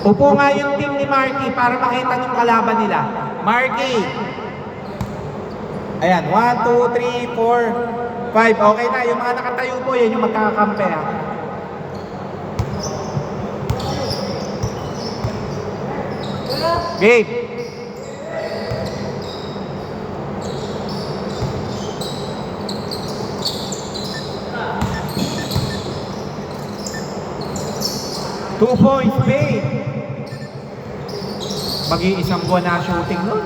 Upo nga yung team ni Marky para makita ng kalaban nila. Marky. Ayan, 1, 2, 3, 4, 5. Okay na, yung mga nakatayo po, yan yung magkakakampi. Game. Two points, game. Mag-iisang buwan na shooting nun.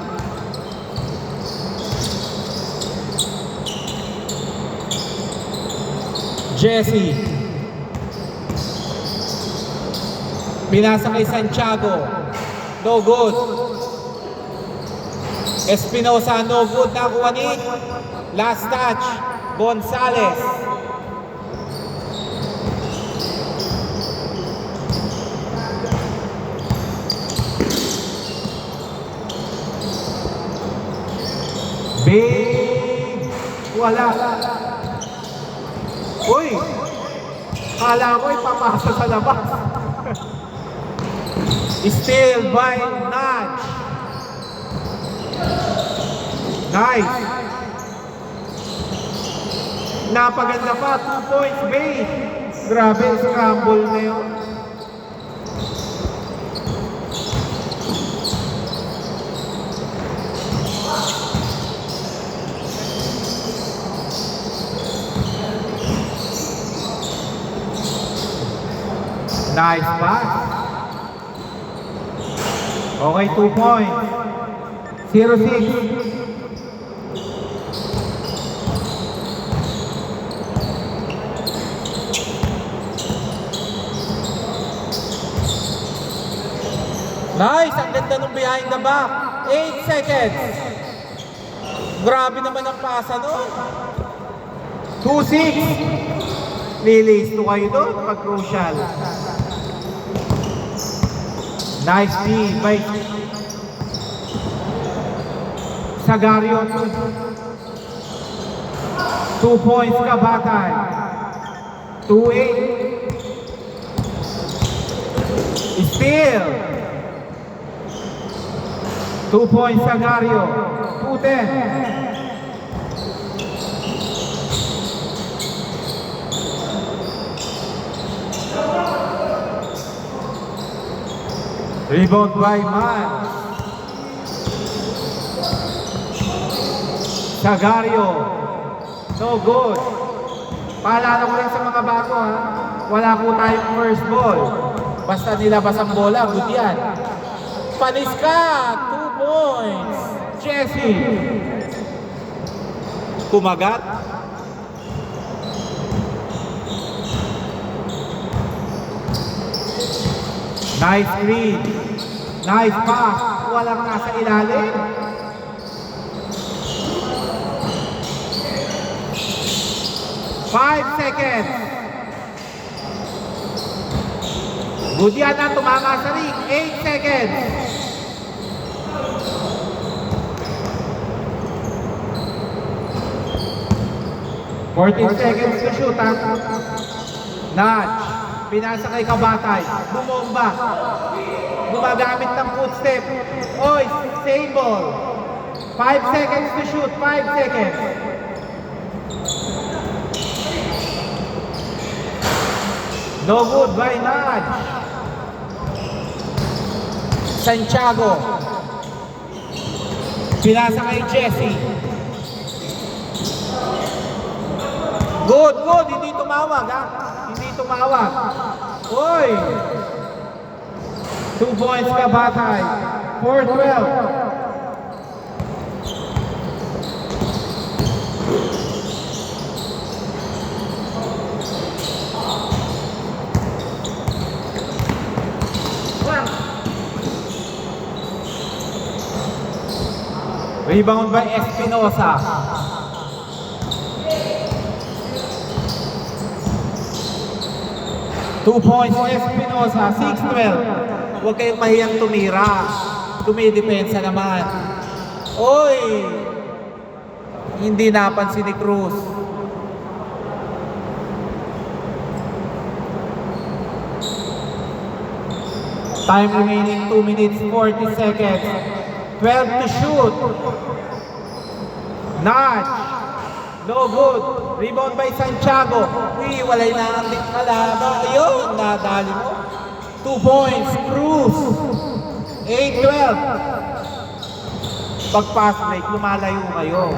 Jesse. Pinasa kay Santiago. No good. Espinosa, no good. Nakuha ni. Last touch. Gonzales. Big. Wala. Uy. Kala ko ipapasa sa labas. Still by Nudge. Nice. Napaganda pa. 2 points, Bay. Grabe, scramble na yun. Nice pass. Okay, 2 points. 0-6. Nice! Ang ganda nung behind the back. 8 seconds. Grabe naman ang pasa nun. 2-6. Lilis to kayo doon pag crucial. Nice D by Sagario. 2 points ka Batay. 2-8. Still 2 points Sagario. 2-10. Rebound by Man. Sagario. No good. Paalala ko rin sa mga bago ha. Wala po tayong first ball. Basta nilabas ang bola, good yan. Panis ka. 2 points. Jesse. Kumagat. Nice screen. Nice pass. Walang nasa ilalim. Five seconds. Good yan na tumama sa ring. 8 seconds. Fourteen seconds to shoot ha. Nudge. Pinasa kay Kabatay. Bumomba. Gumagamit ng footstep. Oy, same ball. 5 seconds to shoot. 5 seconds. No good by Nudge. Santiago. Pinasa kay Jesse. Good, good. Hindi tumawag ha. Hindi tumawag. Oy! 2 points ka Batay. 4-12. Rebound by Espinosa. Two points Espinosa. 6-12. Huwag kayong mahiyang tumira. Tumidepensa naman. Oy! Hindi napansin ni Cruz. Time remaining 2 minutes 40 seconds. 12 to shoot. Notch. No good. Rebound by Santiago. Walay na ang kalaban. Ayun, nadali mo. 2 points. Cruz. 8-12. Pag-pass break, lumalayo kayo.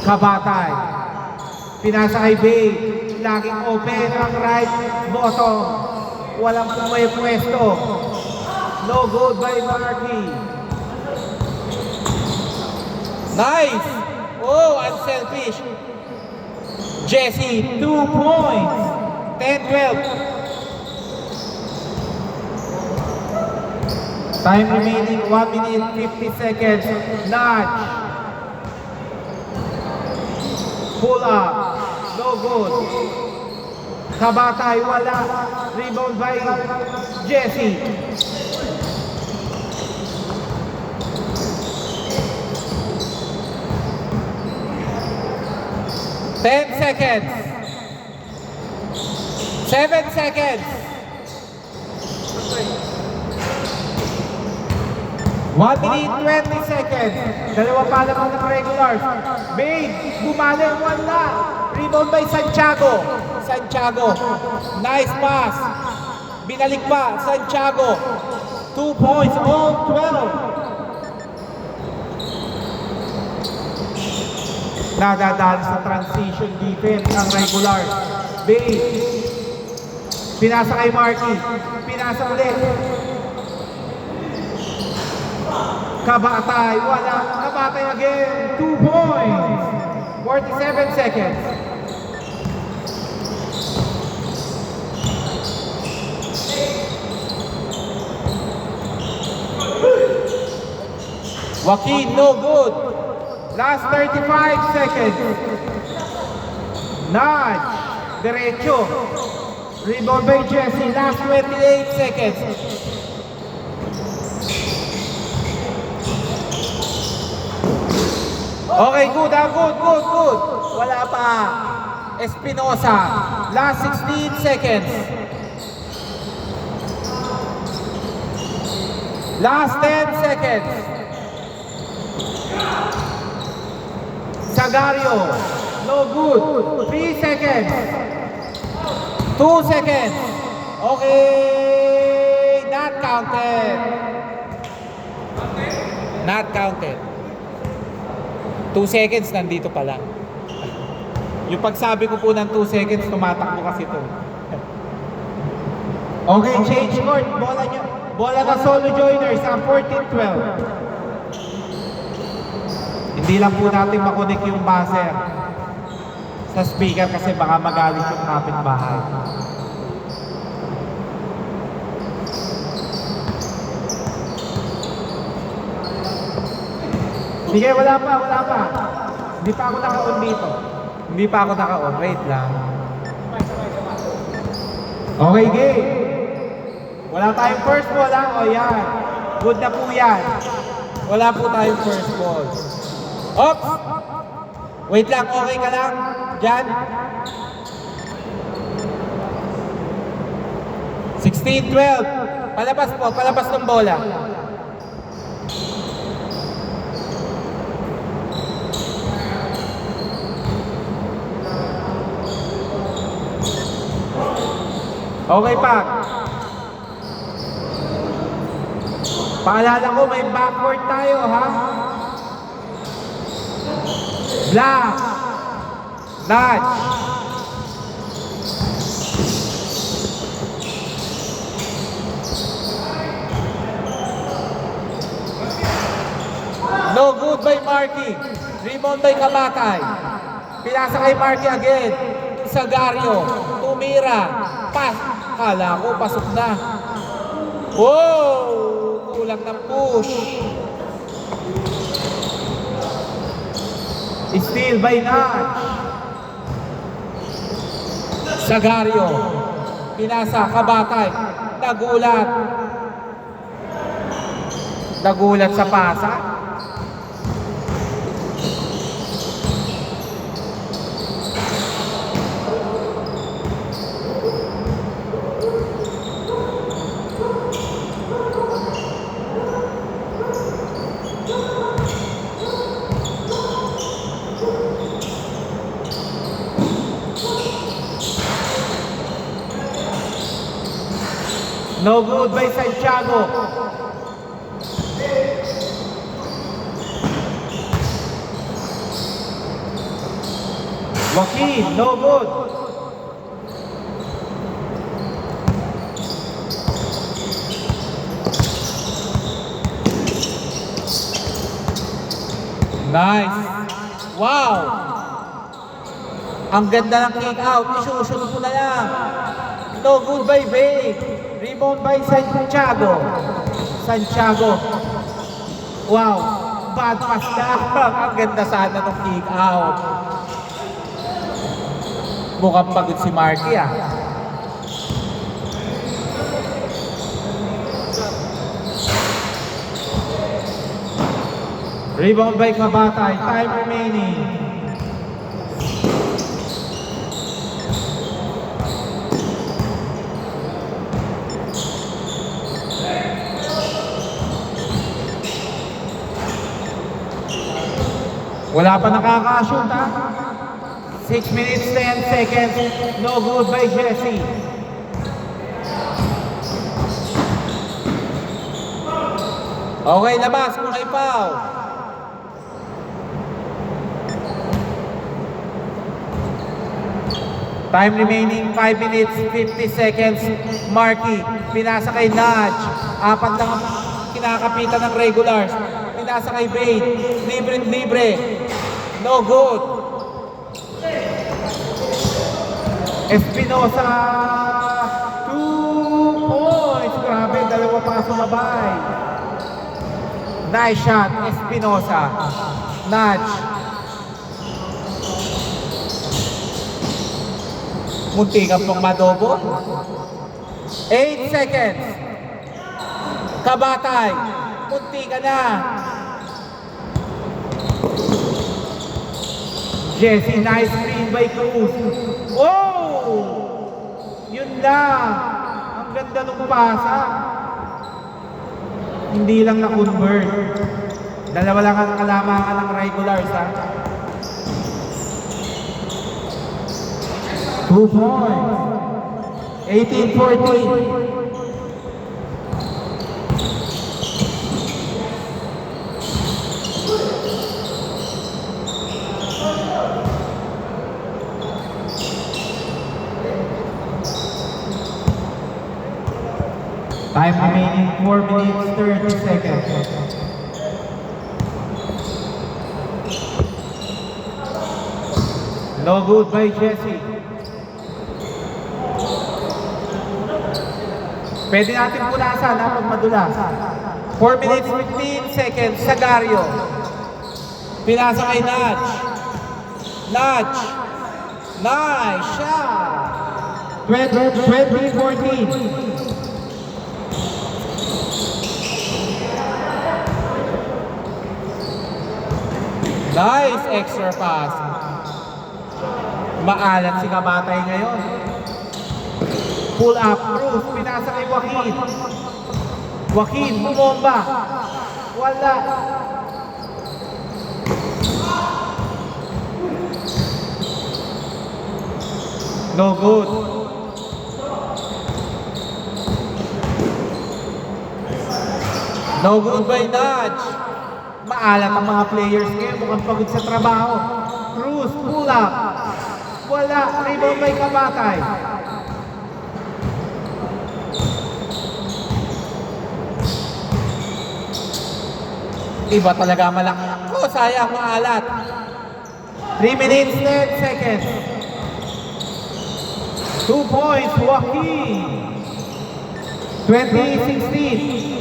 Kabatay. Pinasa kay Bay. Laging open ang right bottom. Walang pumwesto. No good by Marky. Nice! Oh, unselfish. Jesse, 2 points. 10-12. Time remaining 1 minute 50 seconds. Notch. Pull up. No good. Kabatay, wala. Rebound by Jesse. Ten seconds. 7 seconds. 1 minute 20 seconds. Dalawa pa lamang ng regulars. Babe, bumalik, wala. Rebound by Santiago. Santiago. Nice pass. Binalik pa. Santiago. 2 points. All 12. Nadadaan sa transition defense ang regular. Babe. Pinasa kay Marky. Pinasa ulit. Kabatay, wala. Kabatay again. 2 points. 47 seconds. Joaquin, no good. Last 35 seconds. Nudge. Derecho. Rebound by Jesse. Last 28 seconds. Okay, good, good. Wala pa. Espinosa. Last 16 seconds. Last 10 seconds. Sagario. No good. 3 seconds. 2 seconds. Okay. Not counted. Not counted. 2 seconds, nandito pa lang. Yung pagsabi ko po ng 2 seconds, tumatakbo kasi ito. Okay, change court. Bola nyo. Bola na solo joiners, ang 14-12. Hindi lang po natin makunik yung buzzer sa speaker kasi baka magalit yung kapitbahay. Sige, wala pa. Hindi pa ako naka-on dito. Hindi pa ako naka-on. Wait lang. Okay, game. Wala tayong first ball, ha? O yan. Good na po yan. Wala po tayong first ball. Oops! Wait lang, okay ka lang? Diyan. 16-12. Palabas ng bola. Okay, Pak. Paalala ko, may backward tayo, ha? Black. Nudge. No good by Marky. Rebound by Kabatay. Pinasa kay Marky again. Sagario. Tumira. Pass. Kala ko, pasok na. Wow! Kulang ng push. Steal by Nudge. Sagario. Pinasa, Kabatay. Nagulat sa pasa. No good by Santiago. Joaquin, no good. Nice. Wow. Ang ganda ng kick out. Isusunod mo na lang. No good by Bay. Rebound by Santiago. Santiago. Wow. Bad pass lang. Ang ganda sana ng kick out. Mukhang pagod si Marky ah. Rebound by Kabatay. Time remaining. Wala pa nakaka-shoot ha. 6 minutes, 10 seconds. No good by Jesse. Okay, labas kung may foul. Time remaining 5 minutes, 50 seconds. Marky, pinasa kay Nudge. Apat lang kinakapitan ng regulars. Pinasa kay Bade. Libre. No good. Espinosa. 2 points. Grabe, dalawa pa sumabay. Nice shot, Espinosa. Nudge. Munti ka pong madobo. 8 seconds. Kabatay. Munti ka na. Jesse, nice screen by Cruz. Oh! Yun lang. Ang ganda nung pasa. Hindi lang na-convert. Dalawa lang ang kalamangan ng regulars ha. 2 points. 18-14. Time remaining 4 minutes 30 seconds. No good by Jesse. Pwede natin punasan ha, pag madulas. 4 minutes 15 seconds. Sagario. Pinasa kay Nudge. Nudge. Nice shot. 20-14. Nice extra pass. Maalat si Kabatay ngayon. Pull up, Cruz, pinasa kay Joaquin. Joaquin, bumomba. Wala. No good. No good by Nudge. Maalat ang mga players ngayon, mukhang pagod sa trabaho. Cruz, pull up. Wala, rebound by Kabatay. Iba talaga malaki. Ako, sayang, maalat. 3 minutes, 10 seconds. 2 points, Joaquin. 20-16.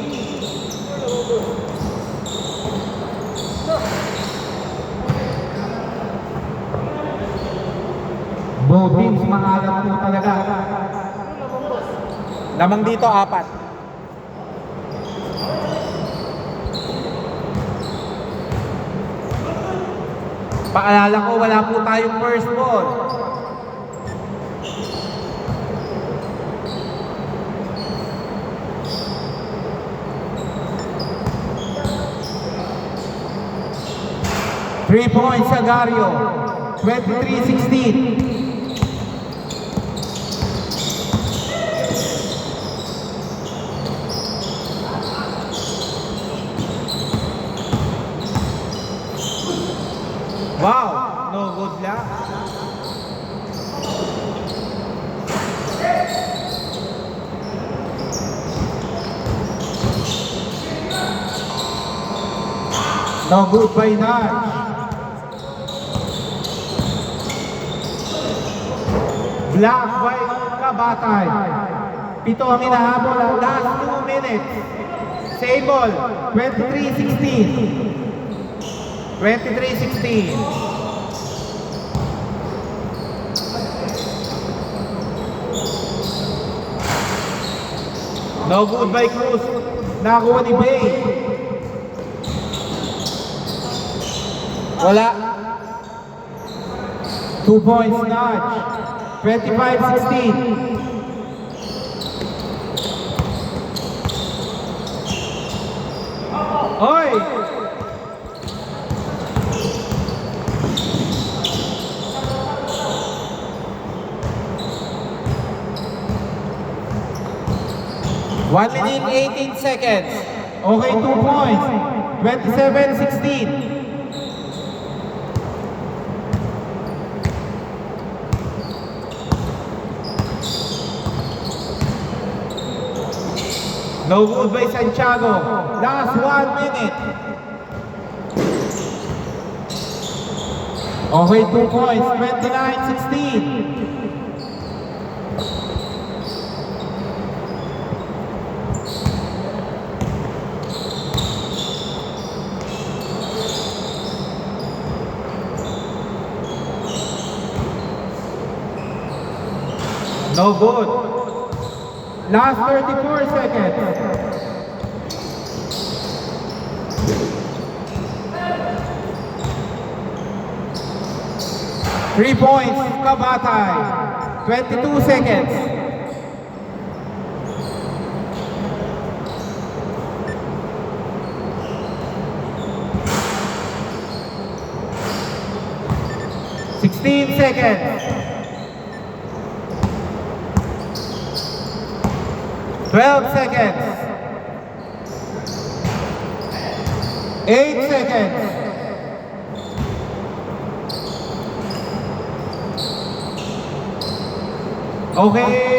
Both teams maalat po talaga. Lamang dito, 4. Paalala ko, wala po tayong first ball. Three points, Sagario. 23-16. No good by Nudge. Black by Kabatay. 7 ang hinahabol. Last 2 minutes. Same ball. 23-16. 23-16. No good by Cruz. Nakuha ni Bay. Wala. 2 points, Nudge. 25-16. Oy! One minute, 18 seconds. Okay, 2 points. 27-16. No good by Santiago. Last 1 minute. Okay, 2 points. 29-16. No good. Last 34 seconds. Three points, Kabatay. 22 seconds. Seconds. 12 seconds. 8 seconds. Okay.